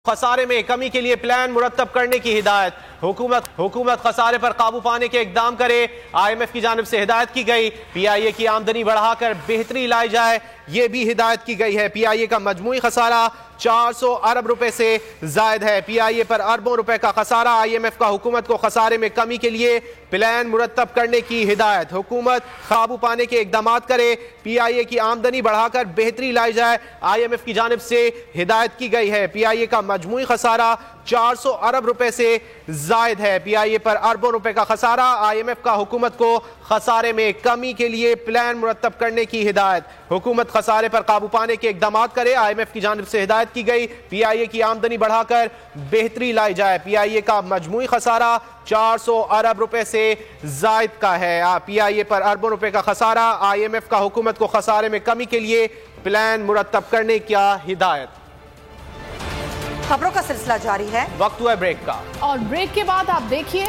खसारे में कमी के लिए प्लान मुरत्तब करने की हिदायत। हुकूमत खसारे पर काबू पाने के इकदाम करे, IMF की जानिब से हिदायत की गई। PIA की आमदनी बढ़ाकर बेहतरी लाई जाए, यह भी हिदायत की गई है। PIA का मजमूई खसारा 400 अरब रुपए से जायद है। PIA पर अरबों रुपए का खसारा। IMF का हुकूमत को खसारे में कमी के लिए प्लान मुरत्तब करने की हिदायत। हुकूमत काबू पाने के इकदाम करे, PIA की आमदनी बढ़ाकर बेहतरी लाई जाए, IMF की जानिब से हिदायत की गई है। PIA का मजमूई खसारा 400 अरब रुपए से जायद है। PIA पर अरबों रुपए का खसारा। IMF का हुकूमत को खसारे में कमी के लिए प्लान मुरत्तब करने की हिदायत। हुकूमत खसारे पर काबू पाने के इकदाम करे, IMF की जानिब से हिदायत की गई। PIA की आमदनी बढ़ाकर बेहतरी लाई जाए। PIA का मजमूई खसारा 400 अरब रुपए से जायद का है। PIA पर अरबों रुपए का खसारा। IMF का हुकूमत को खसारे में कमी के लिए प्लान मुरत्तब करने की हिदायत। खबरों का सिलसिला जारी है, वक्त हुआ ब्रेक का, और ब्रेक के बाद आप देखिए